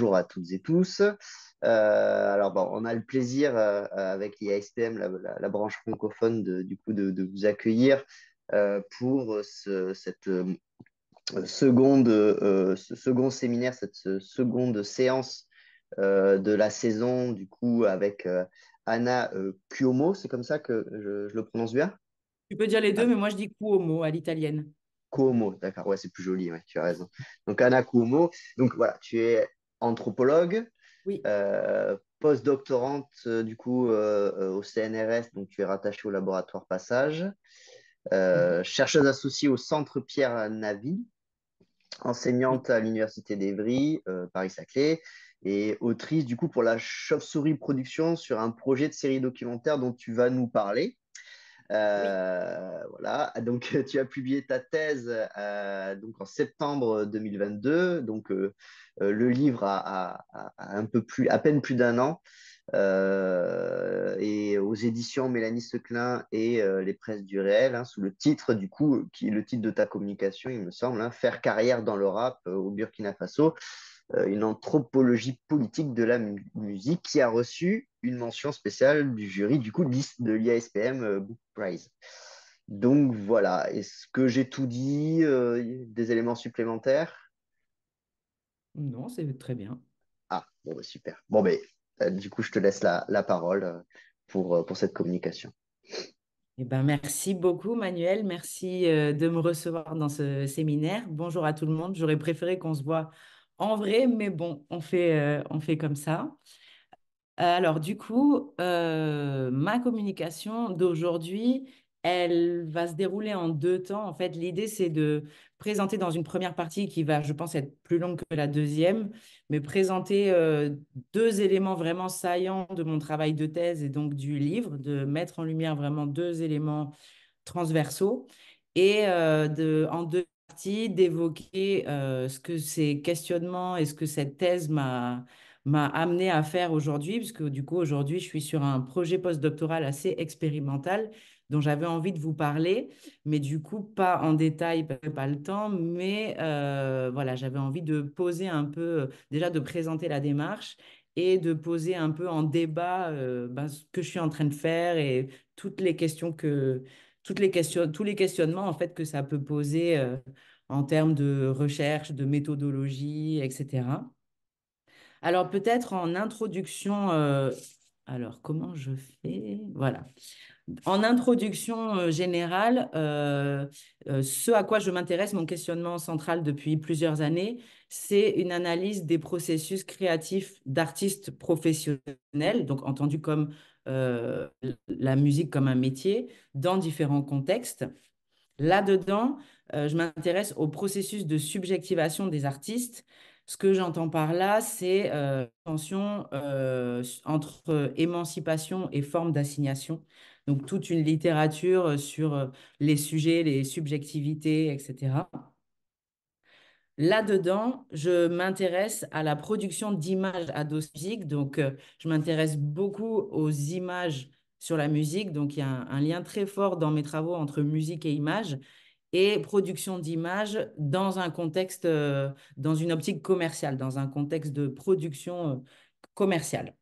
bonjour à toutes et tous. Alors bon, on a le plaisir avec l'IASPM, la branche francophone, de vous accueillir pour ce second séminaire, cette seconde séance de la saison, du coup, avec Anna Cuomo, c'est comme ça que je le prononce bien? Tu peux dire les deux, Ah, mais moi je dis Cuomo à l'italienne. Cuomo, d'accord, ouais, c'est plus joli, ouais, tu as raison. Donc Anna Cuomo, donc voilà, tu es anthropologue, Oui. post-doctorante au CNRS, donc tu es rattaché au laboratoire Passage, Mhm. chercheuse associée au Centre Pierre Navy, Oui. enseignante à l'Université d'Evry, Paris-Saclay, et autrice du coup pour la Chauve-souris Production sur un projet de série documentaire dont tu vas nous parler. Oui. Voilà, donc tu as publié ta thèse donc en septembre 2022. Le livre a un peu plus, à peine plus d'un an, et aux éditions Mélanie Seclin et les Presses du Réel, hein, sous le titre du coup, qui est le titre de ta communication, il me semble, hein, Faire carrière dans le rap au Burkina Faso, une anthropologie politique de la musique, qui a reçu une mention spéciale du jury du coup de l'IASPM Book Prize. Donc voilà, est-ce que j'ai tout dit, des éléments supplémentaires? Non, c'est très bien. Ah, bon, bah, super. Bon, ben, du coup, je te laisse la parole pour cette communication. Eh ben, merci beaucoup, Manuel. Merci de me recevoir dans ce séminaire. Bonjour à tout le monde. J'aurais préféré qu'on se voit en vrai, mais bon, on fait comme ça. Alors, du coup, ma communication d'aujourd'hui, elle va se dérouler en deux temps. En fait, l'idée, c'est de présenter dans une première partie qui va, je pense, être plus longue que la deuxième, mais présenter deux éléments vraiment saillants de mon travail de thèse et donc du livre, de mettre en lumière vraiment deux éléments transversaux et en deux parties d'évoquer ce que ces questionnements et ce que cette thèse m'a amené à faire aujourd'hui, puisque du coup, aujourd'hui, je suis sur un projet postdoctoral assez expérimental dont j'avais envie de vous parler, mais du coup, pas en détail, pas le temps, mais voilà, j'avais envie de poser un peu, déjà de présenter la démarche et de poser un peu en débat ce que je suis en train de faire et toutes les questions tous les questionnements en fait que ça peut poser en termes de recherche, de méthodologie, etc. Alors peut-être en introduction, alors comment je fais? Voilà. En introduction générale, ce à quoi je m'intéresse, mon questionnement central depuis plusieurs années, c'est une analyse des processus créatifs d'artistes professionnels, donc entendu comme euh, la musique comme un métier, dans différents contextes. Là-dedans, je m'intéresse au processus de subjectivation des artistes. Ce que j'entends par là, c'est tension entre émancipation et forme d'assignation. Donc, toute une littérature sur les sujets, les subjectivités, etc. Là-dedans, je m'intéresse à la production d'images à dose musique. Donc, je m'intéresse beaucoup aux images sur la musique. Donc, il y a un lien très fort dans mes travaux entre musique et image et production d'images dans un contexte, dans une optique commerciale, dans un contexte de production commerciale.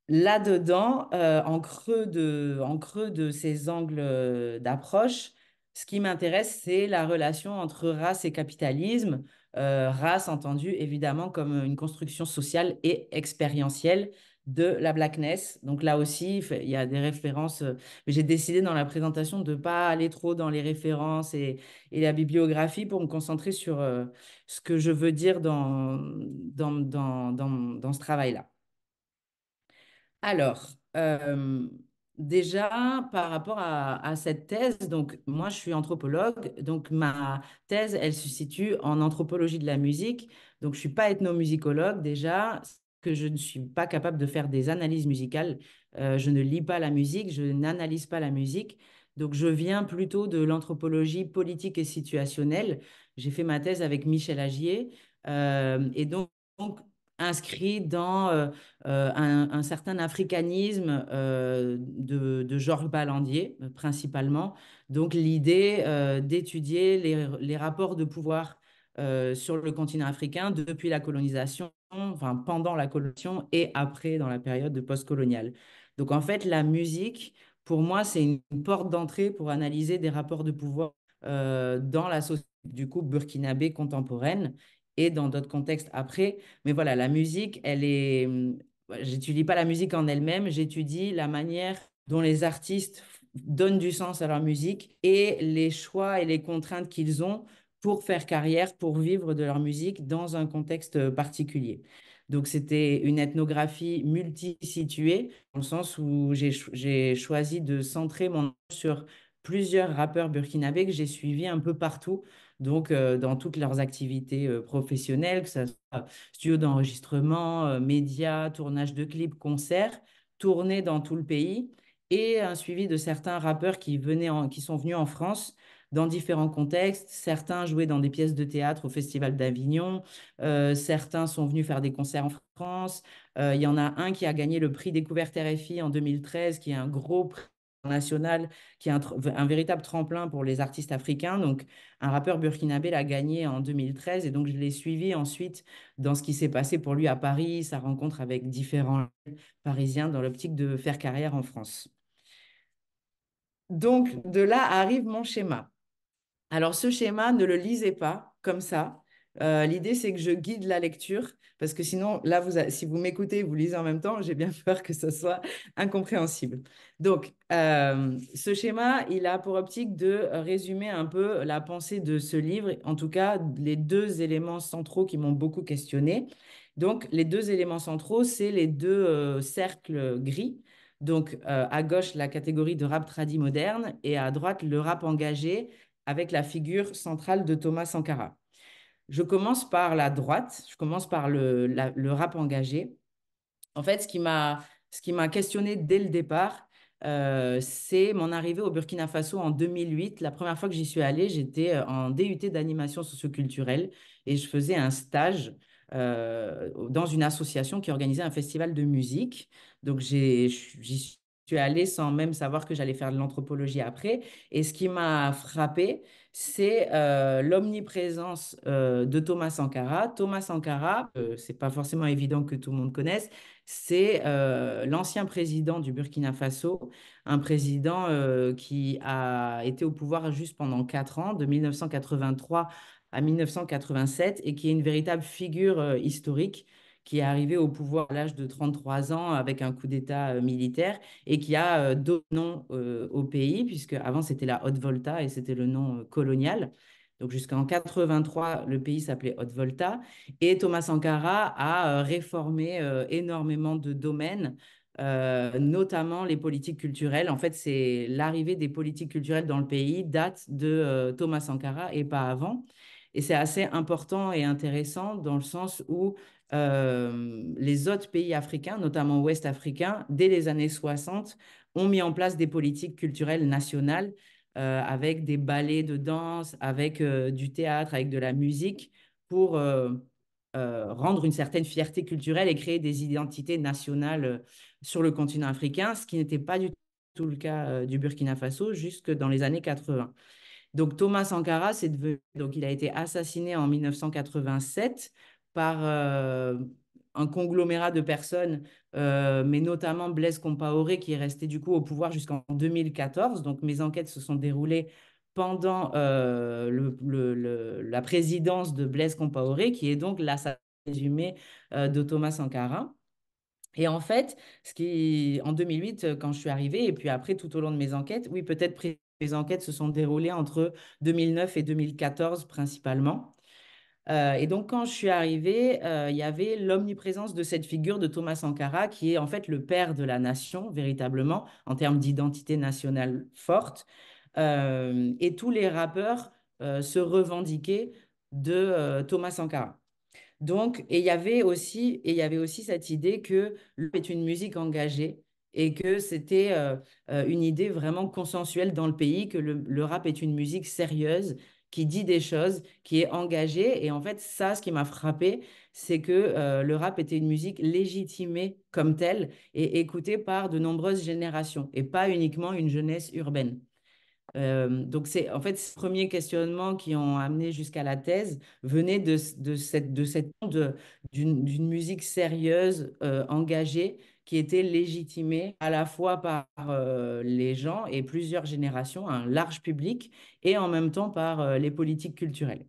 Là-dedans, en creux de ces angles d'approche, ce qui m'intéresse, c'est la relation entre race et capitalisme. Race entendue évidemment comme une construction sociale et expérientielle de la blackness. Donc là aussi, il y a des références, mais j'ai décidé dans la présentation de ne pas aller trop dans les références et la bibliographie pour me concentrer sur ce que je veux dire dans ce travail-là. Alors, déjà, par rapport à cette thèse, donc moi, je suis anthropologue, donc ma thèse, elle se situe en anthropologie de la musique. Donc, je suis pas ethnomusicologue déjà, que je ne suis pas capable de faire des analyses musicales. Je ne lis pas la musique, je n'analyse pas la musique. Donc, je viens plutôt de l'anthropologie politique et situationnelle. J'ai fait ma thèse avec Michel Agier, et donc inscrit dans un certain africanisme de Georges Balandier, principalement. Donc, l'idée d'étudier les rapports de pouvoir sur le continent africain depuis la colonisation enfin pendant la colonisation et après dans la période de post-coloniale. Donc en fait, la musique, pour moi, c'est une porte d'entrée pour analyser des rapports de pouvoir dans la société du coup burkinabé contemporaine et dans d'autres contextes après. Mais voilà, la musique, elle est... J'étudie pas la musique en elle-même, j'étudie la manière dont les artistes donnent du sens à leur musique et les choix et les contraintes qu'ils ont pour faire carrière, pour vivre de leur musique dans un contexte particulier. Donc, c'était une ethnographie multi-située, dans le sens où j'ai choisi de centrer mon sur plusieurs rappeurs burkinabés que j'ai suivis un peu partout, donc dans toutes leurs activités professionnelles, que ce soit studio d'enregistrement, médias, tournage de clips, concerts, tournées dans tout le pays, et un suivi de certains rappeurs qui sont venus en France dans différents contextes. Certains jouaient dans des pièces de théâtre au Festival d'Avignon. Certains sont venus faire des concerts en France. Il y en a un qui a gagné le prix Découverte RFI en 2013, qui est un gros prix national, qui est un véritable tremplin pour les artistes africains. Donc, un rappeur burkinabé l'a gagné en 2013 et donc je l'ai suivi ensuite dans ce qui s'est passé pour lui à Paris, sa rencontre avec différents Parisiens dans l'optique de faire carrière en France. Donc, de là arrive mon schéma. Alors, ce schéma, ne le lisez pas comme ça. L'idée, c'est que je guide la lecture, parce que sinon, là, si vous m'écoutez, vous lisez en même temps, j'ai bien peur que ce soit incompréhensible. Donc, ce schéma, il a pour optique de résumer un peu la pensée de ce livre, en tout cas, les deux éléments centraux qui m'ont beaucoup questionné. Donc, les deux éléments centraux, c'est les deux cercles gris. Donc, à gauche, la catégorie de rap tradi moderne et à droite, le rap engagé avec la figure centrale de Thomas Sankara. Je commence par la droite, je commence par le rap engagé. En fait, ce qui m'a questionné dès le départ, c'est mon arrivée au Burkina Faso en 2008. La première fois que j'y suis allée, j'étais en DUT d'animation socioculturelle et je faisais un stage dans une association qui organisait un festival de musique. Donc, j'y suis allée sans même savoir que j'allais faire de l'anthropologie après. Et ce qui m'a frappé, c'est l'omniprésence de Thomas Sankara. Thomas Sankara, c'est pas forcément évident que tout le monde connaisse, c'est l'ancien président du Burkina Faso, un président qui a été au pouvoir juste pendant 4 ans, de 1983 à 1987, et qui est une véritable figure historique, qui est arrivé au pouvoir à l'âge de 33 ans avec un coup d'État militaire et qui a donné nom au pays, puisque avant c'était la Haute-Volta et c'était le nom colonial. Donc jusqu'en 83, le pays s'appelait Haute-Volta. Et Thomas Sankara a réformé énormément de domaines, notamment les politiques culturelles. En fait, c'est l'arrivée des politiques culturelles dans le pays date de Thomas Sankara et pas avant. Et c'est assez important et intéressant dans le sens où les autres pays africains, notamment ouest-africains, dès les années 60, ont mis en place des politiques culturelles nationales avec des ballets de danse, avec du théâtre, avec de la musique pour rendre une certaine fierté culturelle et créer des identités nationales sur le continent africain, ce qui n'était pas du tout le cas du Burkina Faso jusque dans les années 80. Donc Thomas Sankara, donc il a été assassiné en 1987 par un conglomérat de personnes, mais notamment Blaise Compaoré qui est resté du coup au pouvoir jusqu'en 2014. Donc mes enquêtes se sont déroulées pendant la présidence de Blaise Compaoré, qui est donc l'assassin présumé de Thomas Sankara. Et en fait, en 2008, quand je suis arrivée, et puis après, tout au long de mes enquêtes, oui, peut-être mes enquêtes se sont déroulées entre 2009 et 2014 principalement. Et donc, quand je suis arrivée, il y avait l'omniprésence de cette figure de Thomas Sankara, qui est en fait le père de la nation, véritablement, en termes d'identité nationale forte. Et tous les rappeurs se revendiquaient de Thomas Sankara. Donc, et il y avait aussi cette idée que le rap est une musique engagée et que c'était une idée vraiment consensuelle dans le pays, que le rap est une musique sérieuse qui dit des choses, qui est engagée. Et en fait, ça, ce qui m'a frappé, c'est que le rap était une musique légitimée comme telle et écoutée par de nombreuses générations et pas uniquement une jeunesse urbaine. Donc, c'est en fait, ces premiers questionnements qui ont amené jusqu'à la thèse venaient d'une musique sérieuse, engagée, qui était légitimée à la fois par les gens et plusieurs générations, un large public, et en même temps par les politiques culturelles.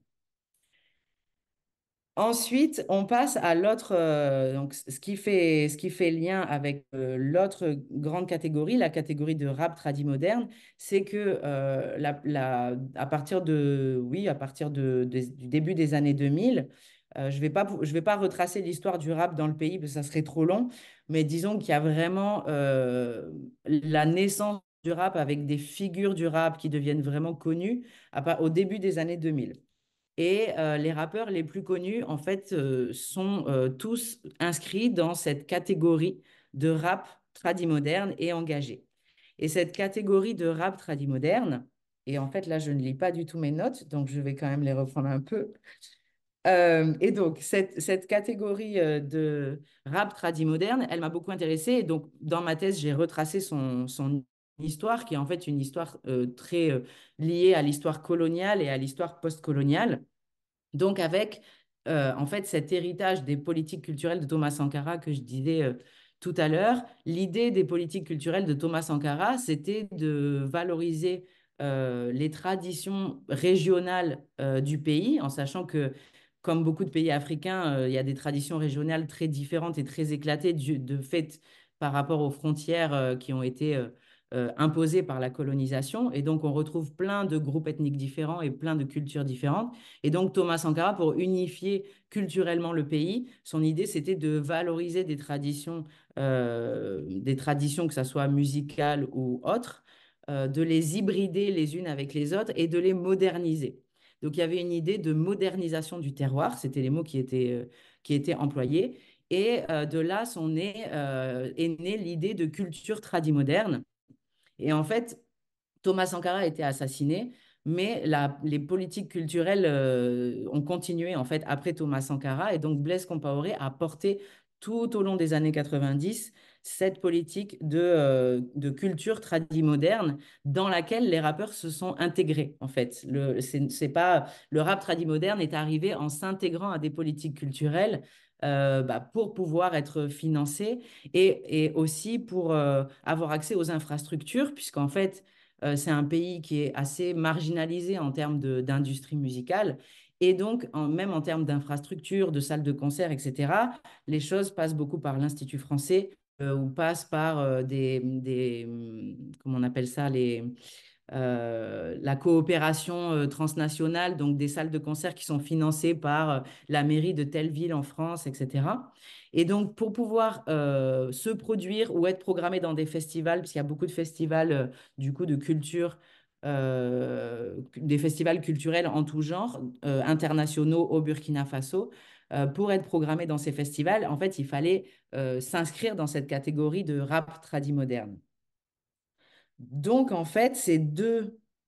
Ensuite, on passe à l'autre, donc ce qui fait lien avec l'autre grande catégorie, la catégorie de rap tradi moderne, c'est que à partir de, oui, à partir du début des années 2000, je vais pas retracer l'histoire du rap dans le pays parce que ça serait trop long, mais disons qu'il y a vraiment la naissance du rap avec des figures du rap qui deviennent vraiment connues au début des années 2000. Et les rappeurs les plus connus, en fait, sont tous inscrits dans cette catégorie de rap tradi-moderne et engagé. Et cette catégorie de rap tradi-moderne, et en fait, là, je ne lis pas du tout mes notes, donc je vais quand même les reprendre un peu. Et donc, cette catégorie de rap tradi-moderne, elle m'a beaucoup intéressée. Et donc, dans ma thèse, j'ai retracé son histoire, qui est en fait une histoire très liée à l'histoire coloniale et à l'histoire post-coloniale. Donc, avec en fait cet héritage des politiques culturelles de Thomas Sankara que je disais tout à l'heure, l'idée des politiques culturelles de Thomas Sankara, c'était de valoriser les traditions régionales du pays, en sachant que, comme beaucoup de pays africains, il y a des traditions régionales très différentes et très éclatées de fait par rapport aux frontières qui ont été imposées par la colonisation. Et donc, on retrouve plein de groupes ethniques différents et plein de cultures différentes. Et donc Thomas Sankara, pour unifier culturellement le pays, son idée c'était de valoriser des traditions que ce soit musicales ou autres, de les hybrider les unes avec les autres et de les moderniser. Donc il y avait une idée de modernisation du terroir, c'était les mots qui étaient employés. Et de là est née l'idée de culture tradimoderne. Et en fait, Thomas Sankara a été assassiné, mais les politiques culturelles ont continué en fait après Thomas Sankara et donc Blaise Compaoré a porté tout au long des années 90 cette politique de culture tradi-moderne dans laquelle les rappeurs se sont intégrés en fait. C'est pas, le rap tradi-moderne est arrivé en s'intégrant à des politiques culturelles pour pouvoir être financé et aussi pour avoir accès aux infrastructures, puisqu'en fait, c'est un pays qui est assez marginalisé en termes d'industrie musicale. Et donc, même en termes d'infrastructures, de salles de concert, etc., les choses passent beaucoup par l'Institut français ou passent par comment on appelle ça, la coopération transnationale, donc des salles de concert qui sont financées par la mairie de telle ville en France, etc. Et donc, pour pouvoir se produire ou être programmé dans des festivals, parce qu'il y a beaucoup de festivals du coup de culture, des festivals culturels en tout genre, internationaux au Burkina Faso, pour être programmé dans ces festivals, en fait, il fallait s'inscrire dans cette catégorie de rap tradi moderne. Donc, en fait,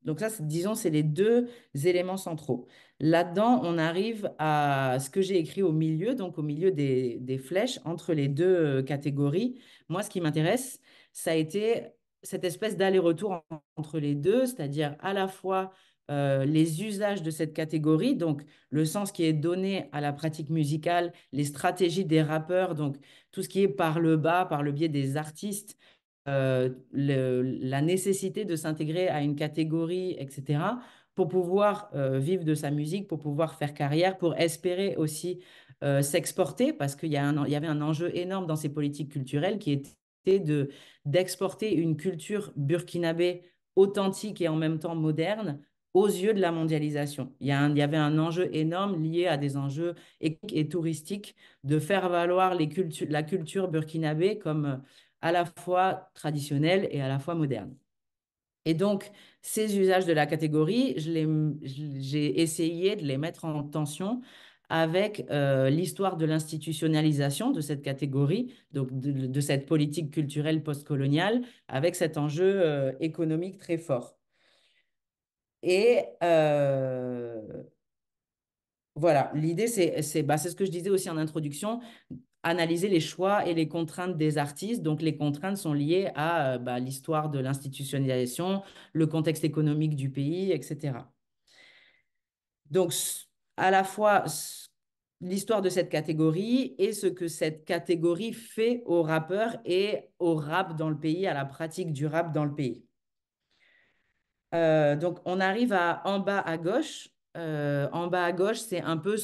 donc ça, disons, c'est les deux éléments centraux. Là-dedans, on arrive à ce que j'ai écrit au milieu, donc au milieu des flèches entre les deux catégories. Moi, ce qui m'intéresse, ça a été cette espèce d'aller-retour entre les deux, c'est-à-dire à la fois les usages de cette catégorie, donc le sens qui est donné à la pratique musicale, les stratégies des rappeurs, donc tout ce qui est par le bas, par le biais des artistes la nécessité de s'intégrer à une catégorie, etc., pour pouvoir vivre de sa musique, pour pouvoir faire carrière, pour espérer aussi s'exporter, parce il y avait un enjeu énorme dans ces politiques culturelles qui était d'exporter une culture burkinabé authentique et en même temps moderne aux yeux de la mondialisation. Il y avait un enjeu énorme lié à des enjeux économiques et touristiques de faire valoir la culture burkinabé comme à la fois traditionnelle et à la fois moderne. Et donc, ces usages de la catégorie, j'ai essayé de les mettre en tension avec l'histoire de l'institutionnalisation de cette catégorie, donc de cette politique culturelle postcoloniale, avec cet enjeu économique très fort. Et voilà, l'idée, c'est ce que je disais aussi en introduction. analyser les choix et les contraintes des artistes. Donc, les contraintes sont liées à bah, l'histoire de l'institutionnalisation, le contexte économique du pays, etc. Donc, à la fois l'histoire de cette catégorie et ce que cette catégorie fait aux rappeurs et au rap dans le pays, à la pratique du rap dans le pays. Donc, on arrive à en bas à gauche. En bas à gauche, c'est un peu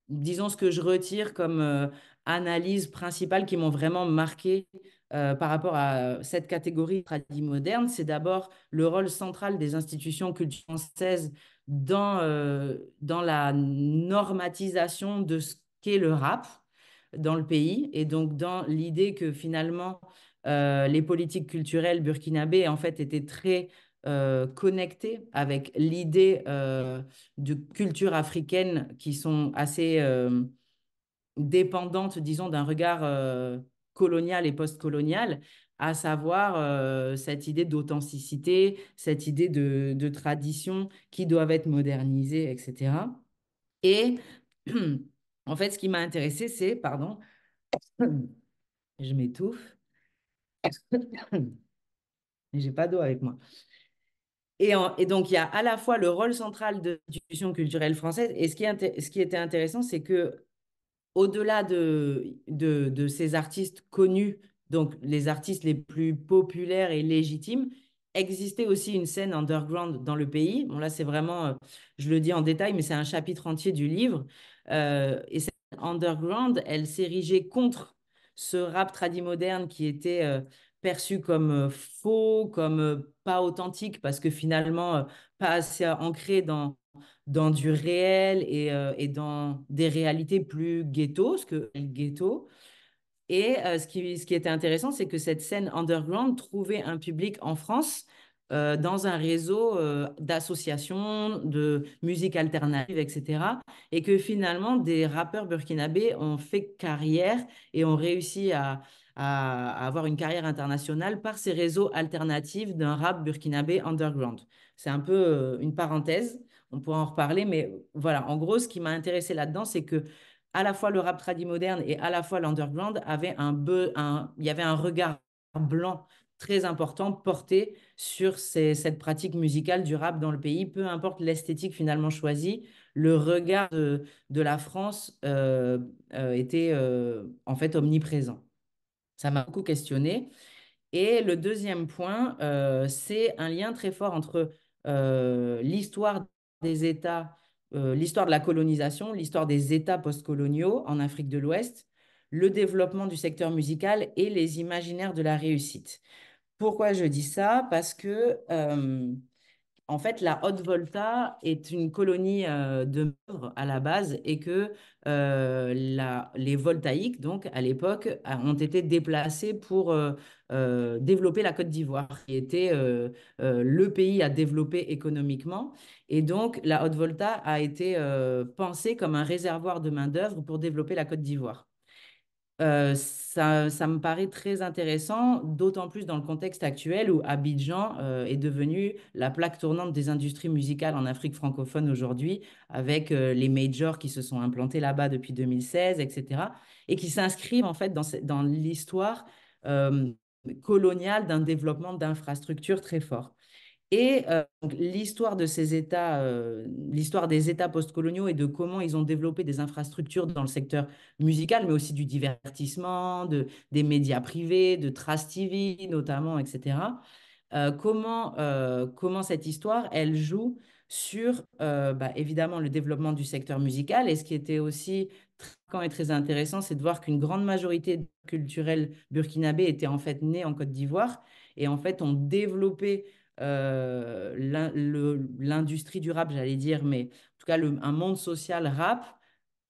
disons, ce que je retire comme analyse principale qui m'ont vraiment marqué par rapport à cette catégorie tradie moderne. C'est d'abord le rôle central des institutions culturelles françaises dans la normatisation de ce qu'est le rap dans le pays et donc dans l'idée que finalement les politiques culturelles burkinabées en fait étaient très connectées avec l'idée de culture africaine qui sont assez dépendantes, disons, d'un regard colonial et post-colonial, à savoir cette idée d'authenticité, cette idée de tradition qui doivent être modernisées, etc. Et en fait, ce qui m'a intéressé, c'est, pardon, je m'étouffe, j'ai pas d'eau avec moi. Et donc, il y a à la fois le rôle central de l'institution culturelle française, et ce qui était intéressant, c'est que au-delà de ces artistes connus, donc les artistes les plus populaires et légitimes, existait aussi une scène underground dans le pays. Bon, là, c'est vraiment, je le dis en détail, mais c'est un chapitre entier du livre. Et cette underground, elle s'érigeait contre ce rap tradi moderne qui était perçu comme faux, comme pas authentique, parce que finalement, pas assez ancré dans du réel et dans des réalités plus ghetto, ce que est le ghetto. Et ce qui était intéressant, c'est que cette scène underground trouvait un public en France dans un réseau d'associations, de musique alternative, etc. Et que finalement, des rappeurs burkinabés ont fait carrière et ont réussi à avoir une carrière internationale par ces réseaux alternatifs d'un rap burkinabé underground. C'est un peu une parenthèse, on pourra en reparler, mais voilà, en gros, ce qui m'a intéressé là-dedans, c'est que à la fois le rap tradi moderne et à la fois l'underground avait il y avait un regard blanc très important porté sur cette pratique musicale du rap dans le pays, peu importe l'esthétique finalement choisie, le regard de la France était en fait omniprésent. Ça m'a beaucoup questionné. Et le deuxième point, c'est un lien très fort entre l'histoire des États, l'histoire de la colonisation, l'histoire des États postcoloniaux en Afrique de l'Ouest, le développement du secteur musical et les imaginaires de la réussite. Pourquoi je dis ça? Parce que en fait, la Haute-Volta est une colonie de Meuvres à la base et que les Voltaïques, donc à l'époque, ont été déplacés pour développer la Côte d'Ivoire, qui était le pays à développer économiquement. Et donc, la Haute-Volta a été pensée comme un réservoir de main-d'œuvre pour développer la Côte d'Ivoire. Ça me paraît très intéressant, d'autant plus dans le contexte actuel où Abidjan est devenu la plaque tournante des industries musicales en Afrique francophone aujourd'hui, avec les majors qui se sont implantés là-bas depuis 2016, etc., et qui s'inscrivent en fait dans l'histoire euh, coloniale d'un développement d'infrastructures très fort. Et donc, l'histoire de ces États, l'histoire des États postcoloniaux et de comment ils ont développé des infrastructures dans le secteur musical, mais aussi du divertissement, des médias privés, de Trace TV notamment, etc. Comment cette histoire, elle joue sur, bah, évidemment, le développement du secteur musical. Et ce qui était aussi très marquant et très intéressant, c'est de voir qu'une grande majorité culturelle burkinabé était en fait née en Côte d'Ivoire et en fait ont développé l'industrie du rap, j'allais dire, mais en tout cas un monde social rap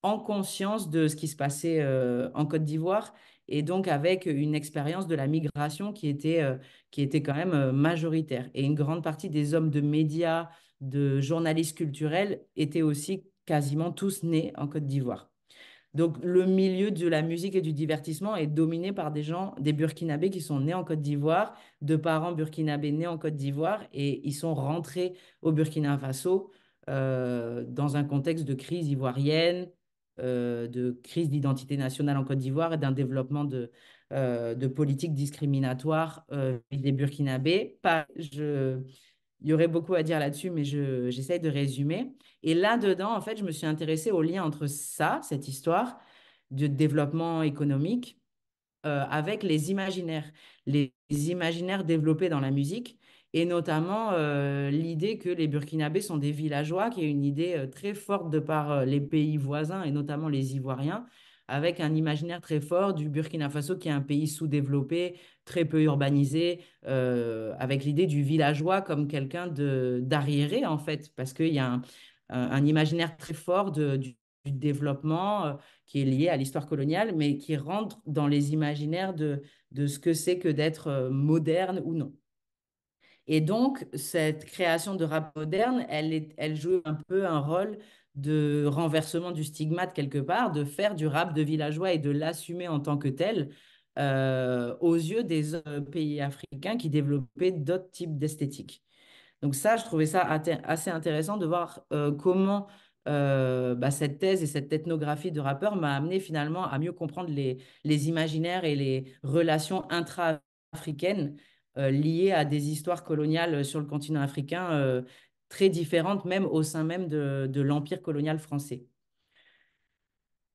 en conscience de ce qui se passait en Côte d'Ivoire et donc avec une expérience de la migration qui était quand même majoritaire. Et une grande partie des hommes de médias, de journalistes culturels étaient aussi quasiment tous nés en Côte d'Ivoire. Donc, le milieu de la musique et du divertissement est dominé par des gens, des Burkinabés qui sont nés en Côte d'Ivoire, de parents burkinabés nés en Côte d'Ivoire, et ils sont rentrés au Burkina Faso dans un contexte de crise ivoirienne, de crise d'identité nationale en Côte d'Ivoire et d'un développement de politiques discriminatoires des Burkinabés. Il y aurait beaucoup à dire là-dessus, mais j'essaye de résumer. Et là-dedans, en fait, je me suis intéressée au lien entre ça, cette histoire de développement économique, avec les imaginaires développés dans la musique, et notamment l'idée que les Burkinabés sont des villageois, qui est une idée très forte de par les pays voisins, et notamment les Ivoiriens, avec un imaginaire très fort du Burkina Faso, qui est un pays sous-développé, très peu urbanisé, avec l'idée du villageois comme quelqu'un d'arriéré, en fait, parce qu'il y a un imaginaire très fort du développement. Qui est lié à l'histoire coloniale, mais qui rentre dans les imaginaires de ce que c'est que d'être moderne ou non. Et donc, cette création de rap moderne, elle joue un peu un rôle de renversement du stigmate quelque part, de faire du rap de villageois et de l'assumer en tant que tel aux yeux des pays africains qui développaient d'autres types d'esthétique. Donc ça, je trouvais ça assez intéressant de voir comment cette thèse et cette ethnographie de rappeur m'a amené finalement à mieux comprendre les imaginaires et les relations intra-africaines liées à des histoires coloniales sur le continent africain très différentes, même au sein même de l'empire colonial français.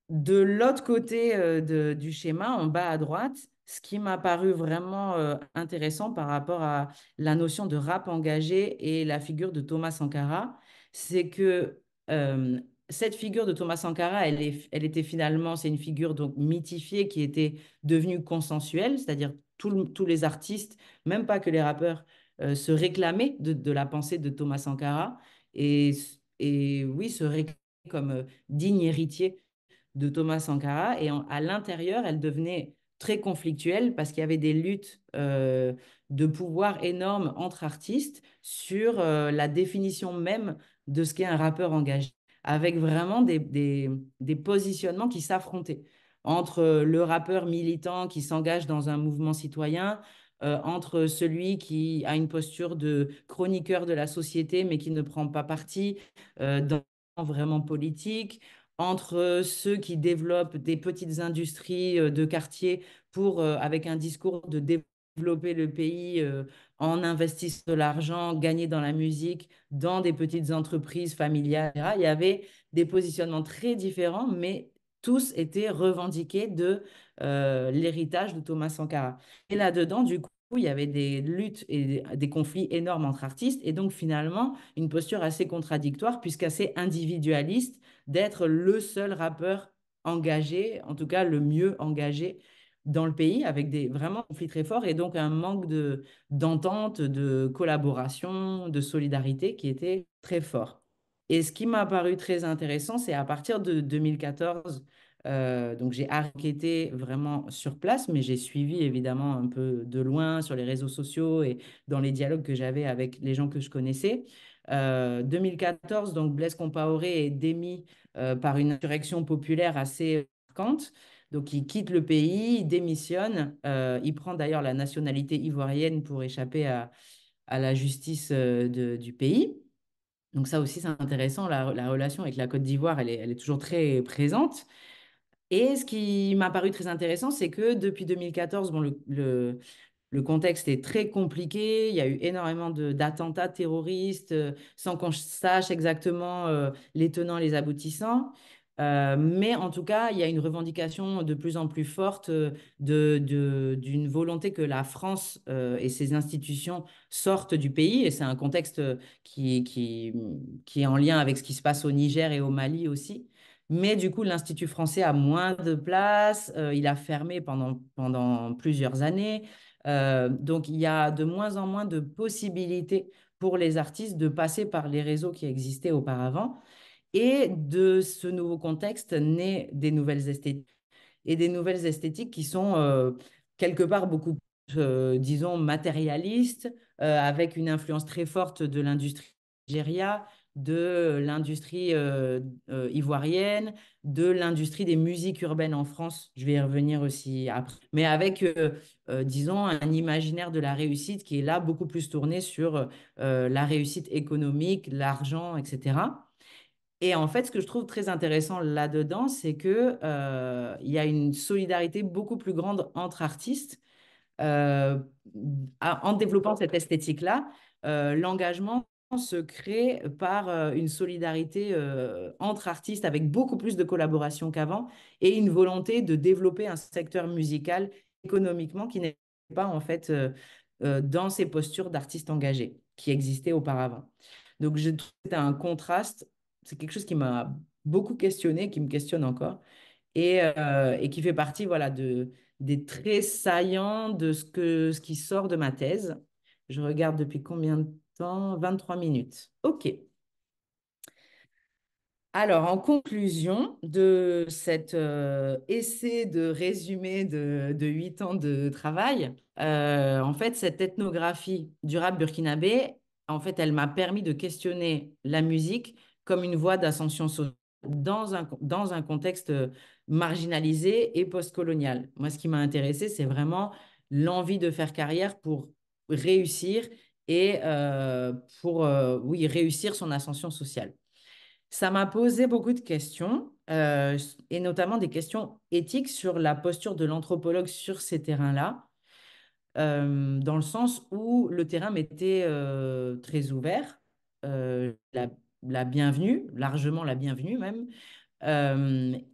De l'autre côté du schéma, en bas à droite, ce qui m'a paru vraiment intéressant par rapport à la notion de rap engagé et la figure de Thomas Sankara, c'est que cette figure de Thomas Sankara, elle était finalement, c'est une figure donc mythifiée qui était devenue consensuelle, c'est-à-dire tous les artistes, même pas que les rappeurs, se réclamaient de la pensée de Thomas Sankara et, et oui, se réclamaient comme digne héritier de Thomas Sankara. Et à l'intérieur, elle devenait très conflictuelle parce qu'il y avait des luttes de pouvoir énormes entre artistes sur la définition même de ce qu'est un rappeur engagé, avec vraiment des positionnements qui s'affrontaient entre le rappeur militant qui s'engage dans un mouvement citoyen, entre celui qui a une posture de chroniqueur de la société mais qui ne prend pas parti dans vraiment politique, entre ceux qui développent des petites industries de quartier avec un discours de développer le pays en investissant de l'argent gagné dans la musique, dans des petites entreprises familiales, etc. Il y avait des positionnements très différents, mais tous étaient revendiqués de l'héritage de Thomas Sankara. Et là-dedans, du coup, il y avait des luttes et des conflits énormes entre artistes, et donc finalement une posture assez contradictoire, puisqu'assez individualiste, d'être le seul rappeur engagé, en tout cas le mieux engagé dans le pays, avec des vraiment conflits très forts et donc un manque d'entente, de collaboration, de solidarité qui était très fort. Et ce qui m'a paru très intéressant, c'est à partir de 2014, donc j'ai enquêté vraiment sur place, mais j'ai suivi évidemment un peu de loin sur les réseaux sociaux et dans les dialogues que j'avais avec les gens que je connaissais. 2014, donc Blaise Compaoré est démis par une insurrection populaire assez marquante. Donc il quitte le pays, il démissionne. Il prend d'ailleurs la nationalité ivoirienne pour échapper à la justice du pays. Donc ça aussi, c'est intéressant. La relation avec la Côte d'Ivoire, elle est toujours très présente. Et ce qui m'a paru très intéressant, c'est que depuis 2014, bon, le contexte est très compliqué. Il y a eu énormément d'attentats terroristes sans qu'on sache exactement les tenants, les aboutissants. Mais en tout cas, il y a une revendication de plus en plus forte d'une volonté que la France et ses institutions sortent du pays. Et c'est un contexte qui est en lien avec ce qui se passe au Niger et au Mali aussi. Mais du coup, l'Institut français a moins de place. Il a fermé pendant plusieurs années. Donc, il y a de moins en moins de possibilités pour les artistes de passer par les réseaux qui existaient auparavant. Et de ce nouveau contexte naît des nouvelles esthétiques. Et des nouvelles esthétiques qui sont quelque part beaucoup, disons, matérialistes, avec une influence très forte de l'industrie Nigeria, de l'industrie ivoirienne, de l'industrie des musiques urbaines en France. Je vais y revenir aussi après. Mais avec, disons, un imaginaire de la réussite qui est là beaucoup plus tourné sur la réussite économique, l'argent, etc. Et en fait, ce que je trouve très intéressant là-dedans, c'est que, il y a une solidarité beaucoup plus grande entre artistes euh, en développant cette esthétique-là, l'engagement se crée par une solidarité entre artistes avec beaucoup plus de collaboration qu'avant et une volonté de développer un secteur musical économiquement qui n'est pas en fait dans ces postures d'artistes engagés qui existaient auparavant. Donc, je trouve que c'est un contraste, c'est quelque chose qui m'a beaucoup questionné, qui me questionne encore et qui fait partie voilà, des traits saillants de ce qui sort de ma thèse. Je regarde depuis combien de temps? 23 minutes. OK. Alors, en conclusion de cet essai de résumé de 8 ans de travail, en fait, cette ethnographie du rap burkinabé, en fait, elle m'a permis de questionner la musique comme une voie d'ascension sociale dans un contexte marginalisé et postcolonial. Moi, ce qui m'a intéressé, c'est vraiment l'envie de faire carrière pour réussir et pour, oui, réussir son ascension sociale. Ça m'a posé beaucoup de questions, et notamment des questions éthiques sur la posture de l'anthropologue sur ces terrains-là, dans le sens où le terrain m'était très ouvert, la bienvenue, largement la bienvenue même,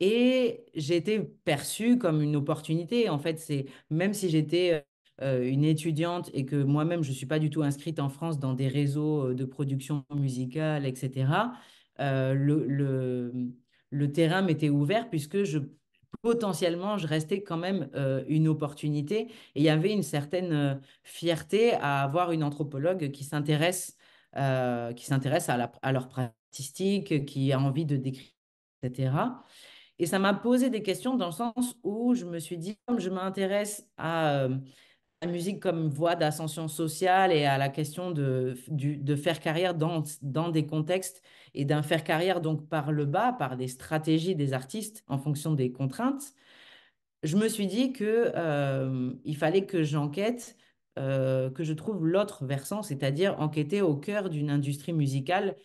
et j'ai été perçue comme une opportunité. En fait, c'est même si j'étais une étudiante et que moi-même, je ne suis pas du tout inscrite en France dans des réseaux de production musicale, etc., le terrain m'était ouvert puisque potentiellement, je restais quand même une opportunité. Et il y avait une certaine fierté à avoir une anthropologue qui s'intéresse à leur pratique artistique, qui a envie de décrire etc. Et ça m'a posé des questions dans le sens où je me suis dit, comme je m'intéresse à la musique comme voie d'ascension sociale et à la question de faire carrière dans des contextes et d'un faire carrière donc par le bas, par des stratégies des artistes en fonction des contraintes, je me suis dit que, il fallait que j'enquête, que je trouve l'autre versant, c'est-à-dire enquêter au cœur d'une industrie musicale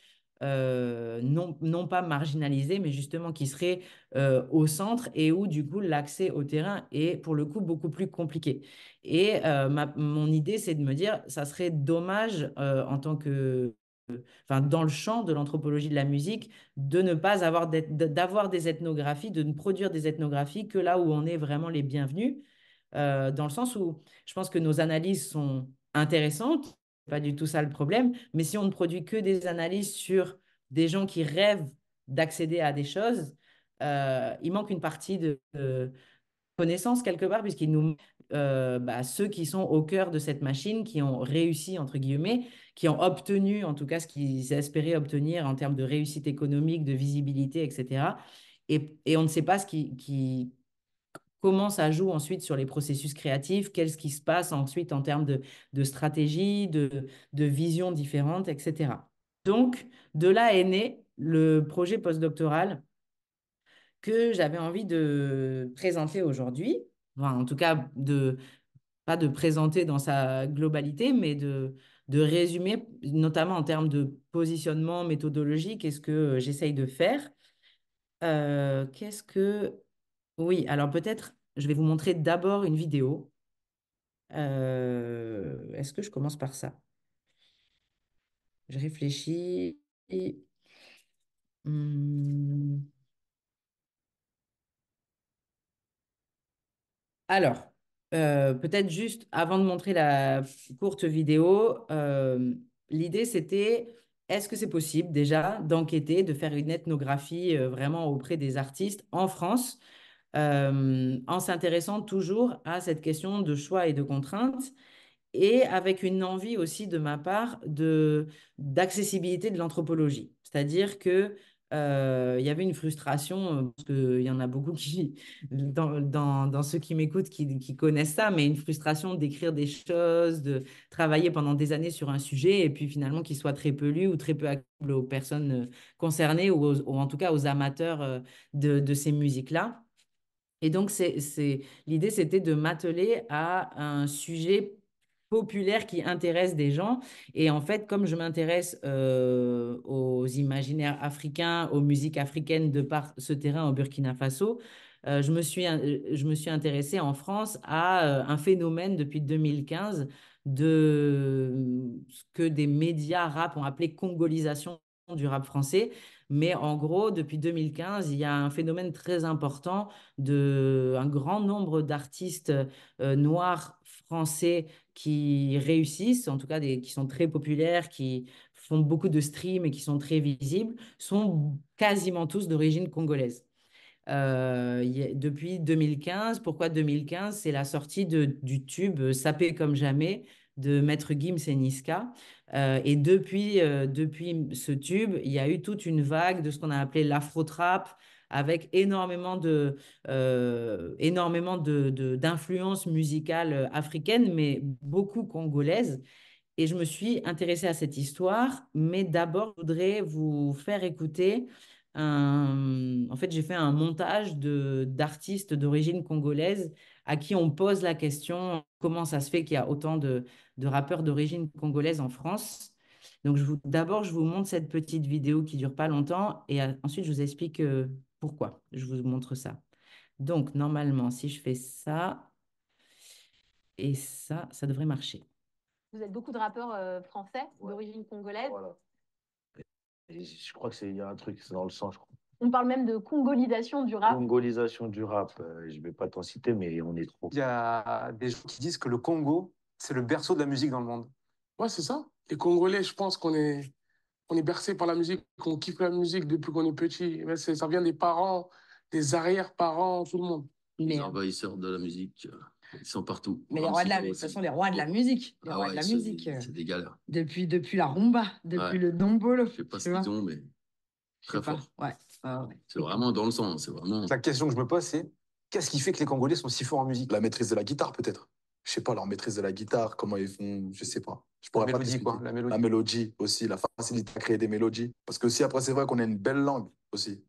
non pas marginalisée, mais justement qui serait au centre et où du coup l'accès au terrain est pour le coup beaucoup plus compliqué. Et mon idée, c'est de me dire, ça serait dommage en tant que enfin, dans le champ de l'anthropologie de la musique, de ne pas avoir d'avoir des ethnographies, de ne produire des ethnographies que là où on est vraiment les bienvenus, dans le sens où je pense que nos analyses sont intéressantes, c'est pas du tout ça le problème, mais si on ne produit que des analyses sur des gens qui rêvent d'accéder à des choses, il manque une partie de connaissance quelque part, puisqu'il nous ceux qui sont au cœur de cette machine, qui ont réussi, entre guillemets, qui ont obtenu, en tout cas, ce qu'ils espéraient obtenir en termes de réussite économique, de visibilité, etc. Et on ne sait pas comment ça joue ensuite sur les processus créatifs, qu'est-ce qui se passe ensuite en termes de stratégie, de vision différentes, etc. Donc, de là est né le projet postdoctoral que j'avais envie de présenter aujourd'hui. Enfin, en tout cas, pas de présenter dans sa globalité, mais de résumer, notamment en termes de positionnement méthodologique, qu'est-ce que j'essaye de faire. Qu'est-ce que... Oui, alors peut-être, je vais vous montrer d'abord une vidéo. Est-ce que je commence par ça? Je réfléchis. Hmm. Alors, peut-être juste avant de montrer la courte vidéo, l'idée c'était, est-ce que c'est possible déjà d'enquêter, de faire une ethnographie vraiment auprès des artistes en France, en s'intéressant toujours à cette question de choix et de contraintes et avec une envie aussi de ma part d'accessibilité de l'anthropologie. C'est-à-dire que il y avait une frustration, parce qu'il y en a beaucoup dans ceux qui m'écoutent qui connaissent ça, mais une frustration d'écrire des choses, de travailler pendant des années sur un sujet, et puis finalement qu'il soit très peu lu ou très peu accessible aux personnes concernées, ou en tout cas aux amateurs de ces musiques-là. Et donc, l'idée, c'était de m'atteler à un sujet populaire qui intéresse des gens. Et en fait, comme je m'intéresse aux imaginaires africains, aux musiques africaines de par ce terrain au Burkina Faso, je me suis intéressée en France à un phénomène depuis 2015 de ce que des médias rap ont appelé congolisation du rap français. Mais en gros, depuis 2015, il y a un phénomène très important de un grand nombre d'artistes noirs français qui réussissent, en tout cas qui sont très populaires, qui font beaucoup de streams et qui sont très visibles, sont quasiment tous d'origine congolaise. Depuis 2015. Pourquoi 2015? C'est la sortie du tube Sapé comme jamais de Maître Gims et Niska. Et depuis ce tube, il y a eu toute une vague de ce qu'on a appelé l'afro-trap, avec d'influences musicales africaines, mais beaucoup congolaises. Et je me suis intéressée à cette histoire, mais d'abord, je voudrais vous faire écouter En fait, j'ai fait un montage d'artistes d'origine congolaise à qui on pose la question comment ça se fait qu'il y a autant de rappeurs d'origine congolaise en France. Donc, d'abord, je vous montre cette petite vidéo qui dure pas longtemps et ensuite, je vous explique pourquoi je vous montre ça. Donc, normalement, si je fais ça et ça devrait marcher. Vous êtes beaucoup de rappeurs français d'origine congolaise. Voilà. Et je crois il y a un truc, c'est dans le sang, je crois. On parle même de congolisation du rap. Mongolisation du rap, je vais pas t'en citer, mais on est trop. Il y a des gens qui disent que le Congo, c'est le berceau de la musique dans le monde. Ouais, c'est ça. Les Congolais, je pense on est bercé par la musique, qu'on kiffe la musique depuis qu'on est petit. Mais ça vient des parents, des arrière-parents, tout le monde. Les envahisseurs de la musique, ils sont partout. Mais les rois de toute façon, les rois de la musique. Les rois de la musique. C'est des galères. Depuis la rumba, depuis le dombolo. Je sais pas ce qu'ils ont, mais très fort. Ouais. C'est vraiment dans le sang. C'est vraiment. La question que je me pose, c'est qu'est-ce qui fait que les Congolais sont si forts en musique? La maîtrise de la guitare, peut-être. Je sais pas, leur maîtrise de la guitare, comment ils font, je sais pas. Je La pourrais pas mélodie, t'expliquer. quoi. La mélodie. La mélodie aussi, la facilité à créer des mélodies. Parce que aussi, après, c'est vrai qu'on a une belle langue aussi.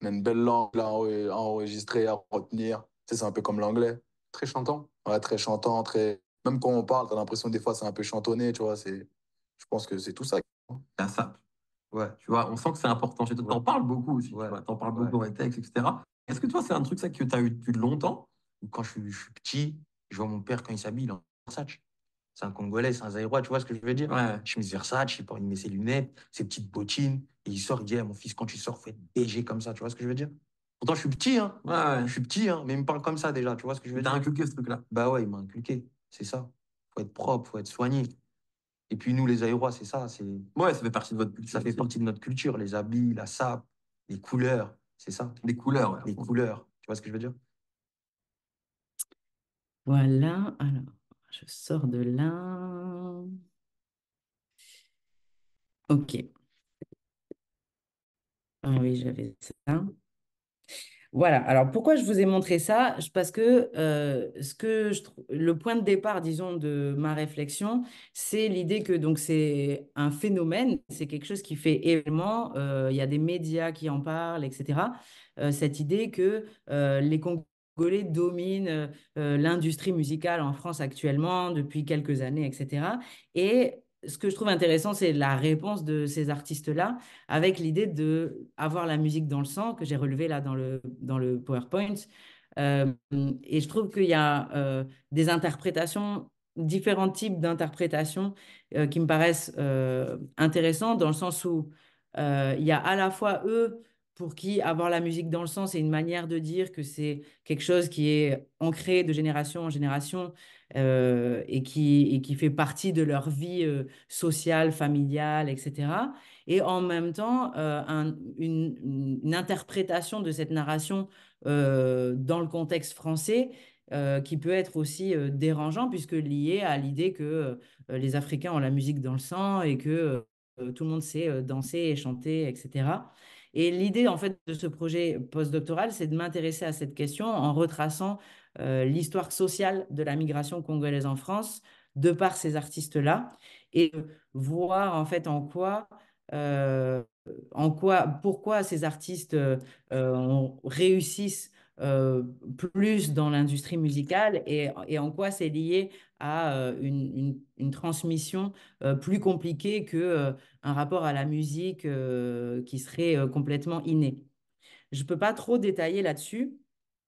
On a une belle langue à enregistrer, à retenir. Tu sais, c'est un peu comme l'anglais. Très chantant. Ouais, très chantant, très. Même quand on parle, t'as l'impression des fois c'est un peu chantonné, tu vois. Je pense que c'est tout ça. La SAP. Ouais. Tu vois, on sent que c'est important chez toi. T'en parles beaucoup aussi. Ouais. Tu vois, t'en parles beaucoup dans les textes, etc. Est-ce que toi, c'est un truc ça que tu as eu depuis longtemps? Ou quand je suis petit, je vois mon père quand il s'habille, il est en Versace. C'est un Congolais, c'est un Zaïrois, tu vois ce que je veux dire? Ouais. Chemise Versace, il met ses lunettes, ses petites bottines, et il sort, il dit, mon fils, quand tu sors, faut être BG comme ça, tu vois ce que je veux dire? Pourtant, je suis petit, hein. Ouais. Je suis petit, hein, mais il me parle comme ça déjà, tu vois ce que je veux T'as dire? inculqué ce truc-là. Bah ouais, il m'a inculqué, c'est ça. Faut être propre, faut être soigné. Et puis nous, les Aérois, c'est ça, Ouais, ça fait partie de votre culture. ça fait aussi. partie de notre culture, les habits, la sape, les couleurs, c'est ça. Des couleurs. Ouais. Les couleurs, tu vois ce que je veux dire? Voilà, alors, je sors de là. Ok. Ah oui, j'avais ça. Voilà, alors pourquoi je vous ai montré ça? Parce que, le point de départ, disons, de ma réflexion, c'est l'idée que donc c'est un phénomène, c'est quelque chose qui fait événement, il y a des médias qui en parlent, etc. Cette idée que les Congolais dominent l'industrie musicale en France actuellement depuis quelques années, etc. Et ce que je trouve intéressant, c'est la réponse de ces artistes-là avec l'idée de avoir la musique dans le sang que j'ai relevé là dans le PowerPoint. Et je trouve qu'il y a des interprétations, différents types d'interprétations qui me paraissent intéressants dans le sens où il y a à la fois eux pour qui avoir la musique dans le sang, c'est une manière de dire que c'est quelque chose qui est ancré de génération en génération et qui fait partie de leur vie sociale, familiale, etc. Et en même temps, une interprétation de cette narration dans le contexte français qui peut être aussi dérangeant puisque lié à l'idée que les Africains ont la musique dans le sang et que tout le monde sait danser et chanter, etc. Et l'idée, en fait, de ce projet postdoctoral, c'est de m'intéresser à cette question en retraçant l'histoire sociale de la migration congolaise en France de par ces artistes-là et voir, en fait, pourquoi ces artistes réussissent euh, plus dans l'industrie musicale et en quoi c'est lié à une transmission plus compliquée que un rapport à la musique qui serait complètement inné. Je ne peux pas trop détailler là-dessus,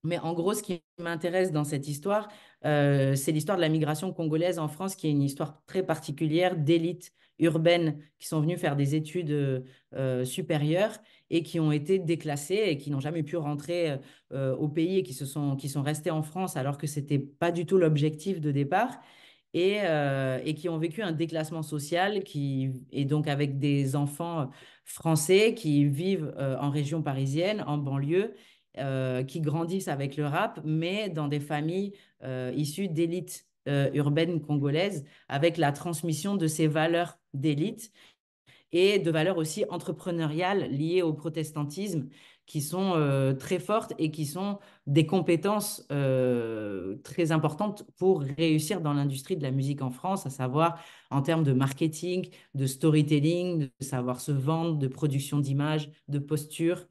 mais en gros, ce qui m'intéresse dans cette histoire, c'est l'histoire de la migration congolaise en France, qui est une histoire très particulière d'élites urbaines qui sont venues faire des études supérieures et qui ont été déclassées et qui n'ont jamais pu rentrer au pays et qui sont restés en France alors que ce n'était pas du tout l'objectif de départ et qui ont vécu un déclassement social et donc avec des enfants français qui vivent en région parisienne, en banlieue, qui grandissent avec le rap, mais dans des familles issues d'élites urbaines congolaises, avec la transmission de ces valeurs d'élite et de valeurs aussi entrepreneuriales liées au protestantisme qui sont très fortes et qui sont des compétences très importantes pour réussir dans l'industrie de la musique en France, à savoir en termes de marketing, de storytelling, de savoir se vendre, de production d'images, de posture.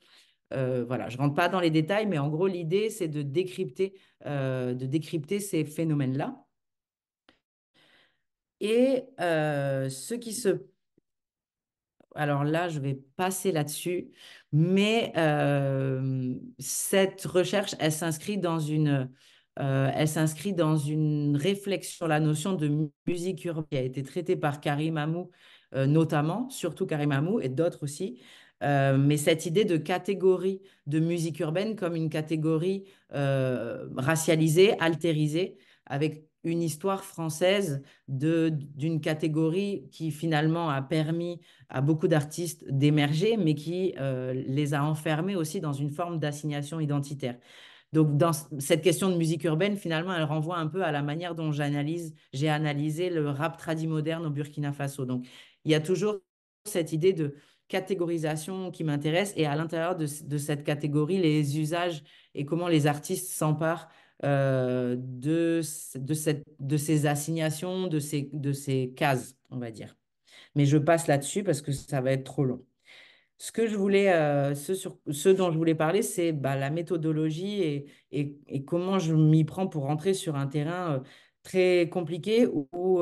Voilà, je ne rentre pas dans les détails, mais en gros, l'idée, c'est de décrypter ces phénomènes-là. Et ce qui se alors là, je vais passer là-dessus, mais cette recherche, elle s'inscrit dans une réflexion sur la notion de musique urbaine qui a été traitée par Karim Amou, notamment, surtout Karim Amou et d'autres aussi. Mais cette idée de catégorie de musique urbaine comme une catégorie racialisée, altérisée, avec une histoire française d'une catégorie qui finalement a permis à beaucoup d'artistes d'émerger, mais qui les a enfermés aussi dans une forme d'assignation identitaire. Donc, dans cette question de musique urbaine, finalement, elle renvoie un peu à la manière dont j'ai analysé le rap tradi-moderne au Burkina Faso. Donc, il y a toujours cette idée de catégorisation qui m'intéresse et à l'intérieur de cette catégorie, les usages et comment les artistes s'emparent de ces assignations, de ces cases, on va dire. Mais je passe là-dessus parce que ça va être trop long. Ce dont je voulais parler, c'est bah, la méthodologie et comment je m'y prends pour rentrer sur un terrain très compliqué où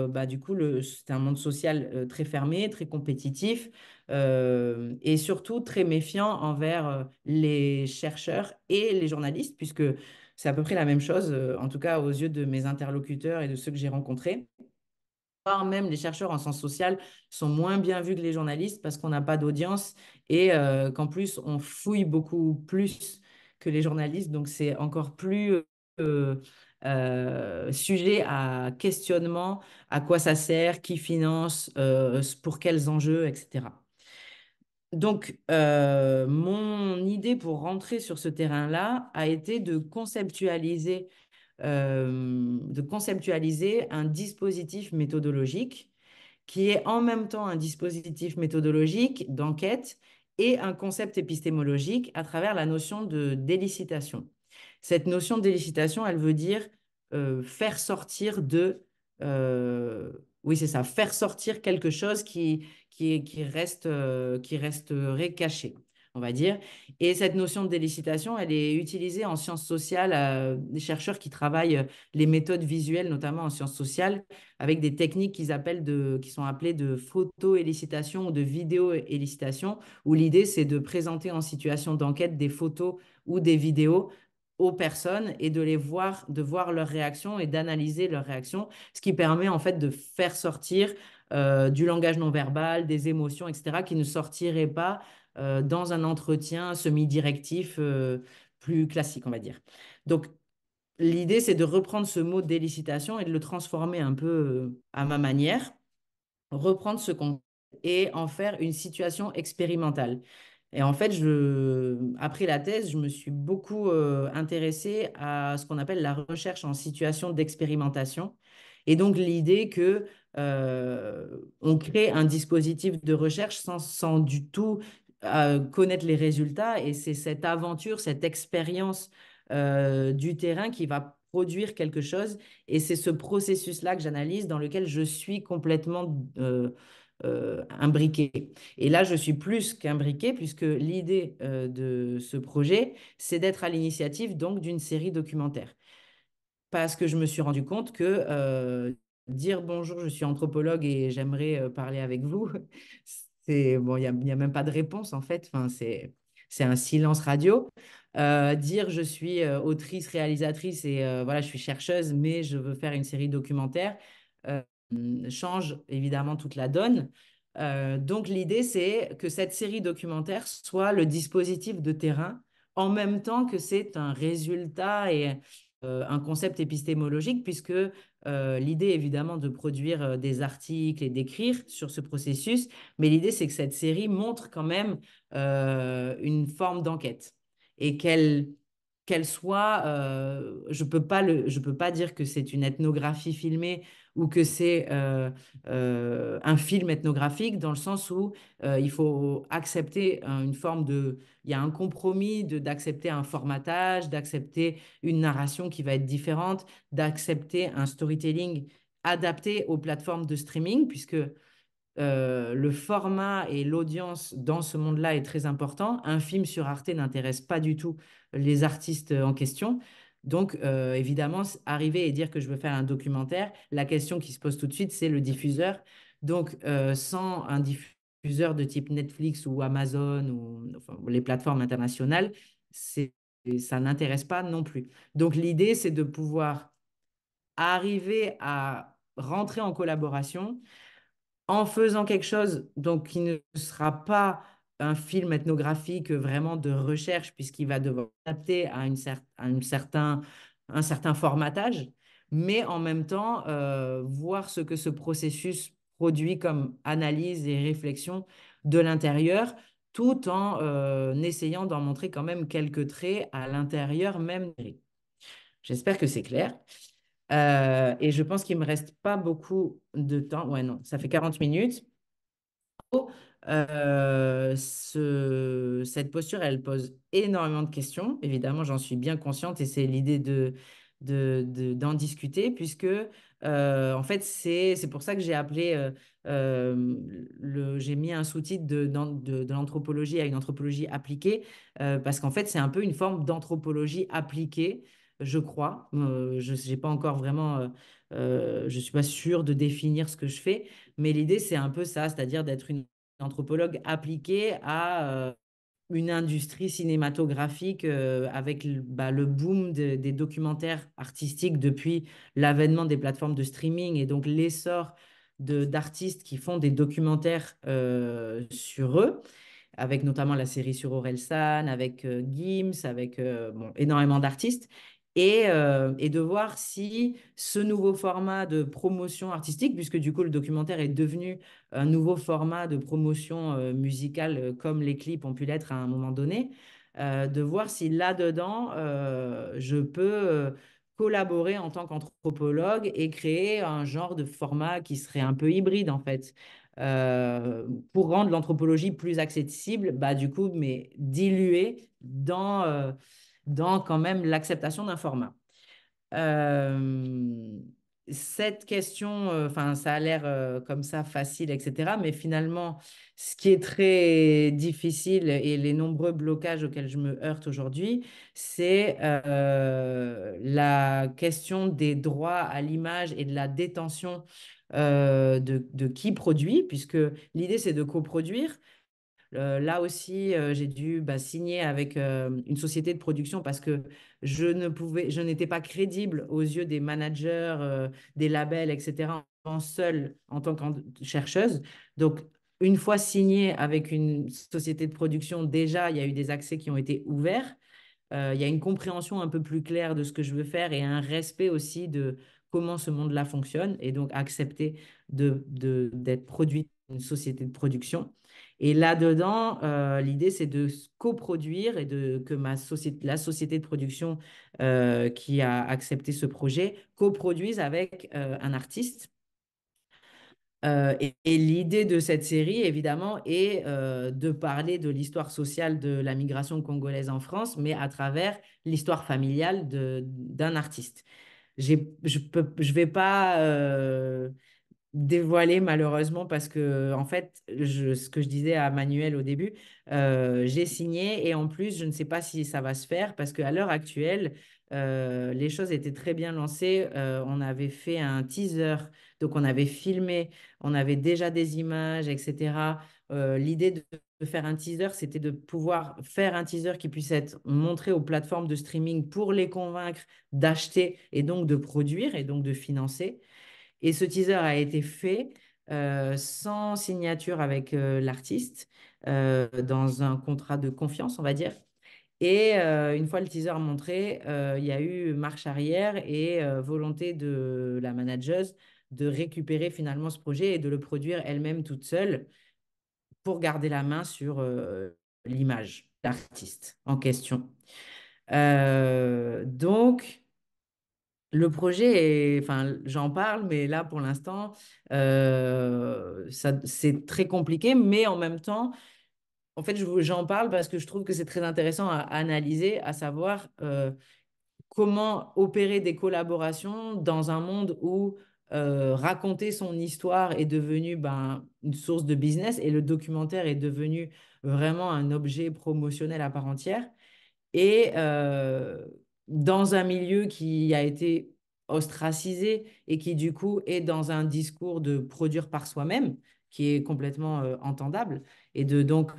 bah, du coup, c'est un monde social très fermé, très compétitif et surtout très méfiant envers les chercheurs et les journalistes, puisque c'est à peu près la même chose, en tout cas aux yeux de mes interlocuteurs et de ceux que j'ai rencontrés. Voire même les chercheurs en sciences sociales sont moins bien vus que les journalistes parce qu'on n'a pas d'audience et qu'en plus, on fouille beaucoup plus que les journalistes. Donc, c'est encore plus euh, sujet à questionnement, à quoi ça sert, qui finance, pour quels enjeux, etc. Donc, mon idée pour rentrer sur ce terrain-là a été de conceptualiser un dispositif méthodologique qui est en même temps un dispositif méthodologique d'enquête et un concept épistémologique à travers la notion de délicitation. Cette notion de délicitation, elle veut dire faire sortir oui, c'est ça, faire sortir quelque chose qui resterait caché, on va dire. Et cette notion de délicitation, elle est utilisée en sciences sociales, des chercheurs qui travaillent les méthodes visuelles, notamment en sciences sociales, avec des techniques qui sont appelées de photo-éllicitation ou de vidéo-éllicitation, où l'idée, c'est de présenter en situation d'enquête des photos ou des vidéos aux personnes et de voir leurs réactions et d'analyser leurs réactions, ce qui permet en fait de faire sortir du langage non verbal, des émotions, etc., qui ne sortiraient pas dans un entretien semi-directif plus classique, on va dire. Donc, l'idée, c'est de reprendre ce mot d'élicitation et de le transformer un peu à ma manière, reprendre ce concept et en faire une situation expérimentale. Et en fait, après la thèse, je me suis beaucoup intéressée à ce qu'on appelle la recherche en situation d'expérimentation. Et donc, l'idée que on crée un dispositif de recherche sans du tout connaître les résultats. Et c'est cette aventure, cette expérience du terrain qui va produire quelque chose. Et c'est ce processus-là que j'analyse, dans lequel je suis complètement imbriqué. Et là, je suis plus qu'imbriqué puisque l'idée de ce projet, c'est d'être à l'initiative donc d'une série documentaire. Parce que je me suis rendu compte que dire bonjour, je suis anthropologue et j'aimerais parler avec vous, c'est bon, il y a même pas de réponse en fait. Enfin, c'est un silence radio. Dire je suis autrice, réalisatrice et voilà, je suis chercheuse, mais je veux faire une série documentaire euh, change évidemment toute la donne. Donc l'idée, c'est que cette série documentaire soit le dispositif de terrain en même temps que c'est un résultat et un concept épistémologique, puisque l'idée évidemment de produire des articles et d'écrire sur ce processus, mais l'idée c'est que cette série montre quand même une forme d'enquête et qu'elle soit, je peux pas dire que c'est une ethnographie filmée ou que c'est un film ethnographique dans le sens où il faut accepter une forme de, il y a un compromis d'accepter un formatage, d'accepter une narration qui va être différente, d'accepter un storytelling adapté aux plateformes de streaming, puisque le format et l'audience dans ce monde-là est très important. Un film sur Arte n'intéresse pas du tout les artistes en question. Donc, évidemment, arriver et dire que je veux faire un documentaire, la question qui se pose tout de suite, c'est le diffuseur. Donc, sans un diffuseur de type Netflix ou Amazon ou enfin, les plateformes internationales, ça n'intéresse pas non plus. Donc, l'idée, c'est de pouvoir arriver à rentrer en collaboration en faisant quelque chose donc, qui ne sera pas un film ethnographique vraiment de recherche, puisqu'il va devoir s'adapter à, un certain formatage, mais en même temps, voir ce que ce processus produit comme analyse et réflexion de l'intérieur, tout en essayant d'en montrer quand même quelques traits à l'intérieur même. J'espère que c'est clair. Et je pense qu'il me reste pas beaucoup de temps. Ouais, non, ça fait 40 minutes. Cette posture, elle pose énormément de questions. Évidemment, j'en suis bien consciente et c'est l'idée d'en discuter puisque, en fait, c'est pour ça que j'ai appelé, j'ai mis un sous-titre de l'anthropologie à une anthropologie appliquée parce qu'en fait, c'est un peu une forme d'anthropologie appliquée, je crois. Je n'ai pas encore vraiment, je suis pas sûre de définir ce que je fais, mais l'idée, c'est un peu ça, c'est-à-dire d'être une anthropologue appliquée à une industrie cinématographique avec le boom des documentaires artistiques depuis l'avènement des plateformes de streaming et donc l'essor d'artistes qui font des documentaires sur eux, avec notamment la série sur Orelsan, avec Gims, avec bon, énormément d'artistes. Et de voir si ce nouveau format de promotion artistique, puisque du coup le documentaire est devenu un nouveau format de promotion musicale comme les clips ont pu l'être à un moment donné, de voir si là-dedans je peux collaborer en tant qu'anthropologue et créer un genre de format qui serait un peu hybride en fait. Pour rendre l'anthropologie plus accessible, bah, du coup, mais diluée dans quand même l'acceptation d'un format. Euh, cette question, enfin, ça a l'air comme ça facile, etc. Mais finalement, ce qui est très difficile et les nombreux blocages auxquels je me heurte aujourd'hui, c'est la question des droits à l'image et de la détention de qui produit, puisque l'idée, c'est de coproduire. Là aussi, j'ai dû signer avec une société de production parce que je n'étais pas crédible aux yeux des managers, des labels, etc., en seule en tant que chercheuse. Donc, une fois signée avec une société de production, déjà, il y a eu des accès qui ont été ouverts. Il y a une compréhension un peu plus claire de ce que je veux faire et un respect aussi de comment ce monde-là fonctionne et donc accepter d'être produit une société de production. Et là-dedans, l'idée, c'est de coproduire et que la société de production qui a accepté ce projet coproduise avec un artiste. Et l'idée de cette série, évidemment, est de parler de l'histoire sociale de la migration congolaise en France, mais à travers l'histoire familiale d'un artiste. Je vais pas dévoiler malheureusement parce que, en fait, ce que je disais à Manuel au début, j'ai signé et en plus, je ne sais pas si ça va se faire parce qu'à l'heure actuelle, les choses étaient très bien lancées. On avait fait un teaser, donc on avait filmé, on avait déjà des images, etc. L'idée de faire un teaser, c'était de pouvoir faire un teaser qui puisse être montré aux plateformes de streaming pour les convaincre d'acheter et donc de produire et donc de financer. Et ce teaser a été fait sans signature avec l'artiste, dans un contrat de confiance, on va dire. Et une fois le teaser montré, il y a eu marche arrière et volonté de la manageuse de récupérer finalement ce projet et de le produire elle-même toute seule pour garder la main sur l'image d'artiste en question. Donc, le projet enfin, j'en parle, mais là, pour l'instant, c'est très compliqué, mais en même temps, en fait, j'en parle parce que je trouve que c'est très intéressant à analyser, à savoir comment opérer des collaborations dans un monde où raconter son histoire est devenu ben, une source de business et le documentaire est devenu vraiment un objet promotionnel à part entière. Et dans un milieu qui a été ostracisé et qui du coup est dans un discours de produire par soi-même, qui est complètement entendable, et de donc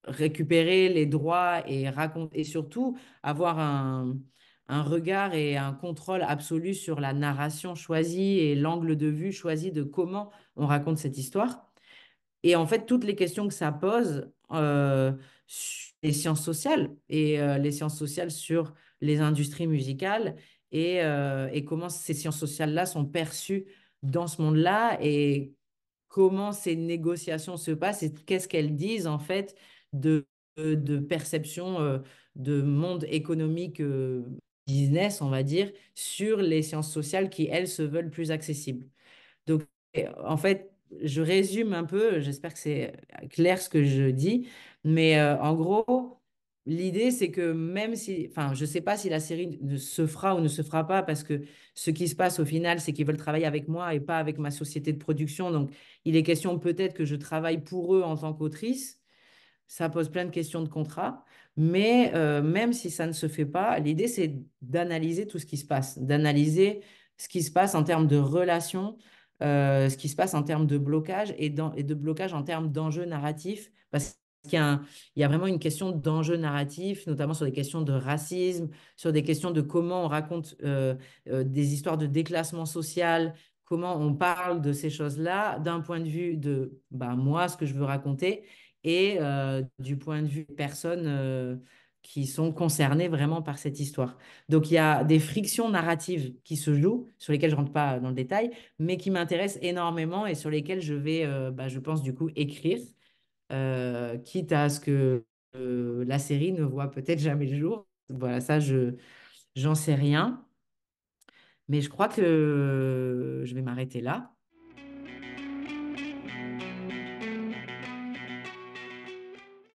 récupérer les droits et raconter, et surtout avoir un regard et un contrôle absolu sur la narration choisie et l'angle de vue choisi de comment on raconte cette histoire. Et en fait, toutes les questions que ça pose sur les sciences sociales et les sciences sociales sur les industries musicales et comment ces sciences sociales-là sont perçues dans ce monde-là et comment ces négociations se passent et qu'est-ce qu'elles disent en fait de perception de monde économique business, on va dire, sur les sciences sociales qui, elles, se veulent plus accessibles. Donc, en fait, je résume un peu, j'espère que c'est clair ce que je dis, mais en gros, l'idée, c'est que même si, enfin, je ne sais pas si la série se fera ou ne se fera pas, parce que ce qui se passe au final, c'est qu'ils veulent travailler avec moi et pas avec ma société de production. Donc, il est question peut-être que je travaille pour eux en tant qu'autrice. Ça pose plein de questions de contrat, mais même si ça ne se fait pas, l'idée, c'est d'analyser tout ce qui se passe, d'analyser ce qui se passe en termes de relations, ce qui se passe en termes de blocage et de blocage en termes d'enjeux narratifs, parce qu'il y a vraiment une question d'enjeux narratifs, notamment sur des questions de racisme, sur des questions de comment on raconte des histoires de déclassement social, comment on parle de ces choses-là d'un point de vue de bah, moi, ce que je veux raconter et du point de vue des personnes qui sont concernées vraiment par cette histoire. Donc, il y a des frictions narratives qui se jouent, sur lesquelles je ne rentre pas dans le détail, mais qui m'intéressent énormément et sur lesquelles je vais, bah, je pense, du coup, écrire, quitte à ce que la série ne voit peut-être jamais le jour. Voilà, ça, j'en sais rien. Mais je crois que je vais m'arrêter là.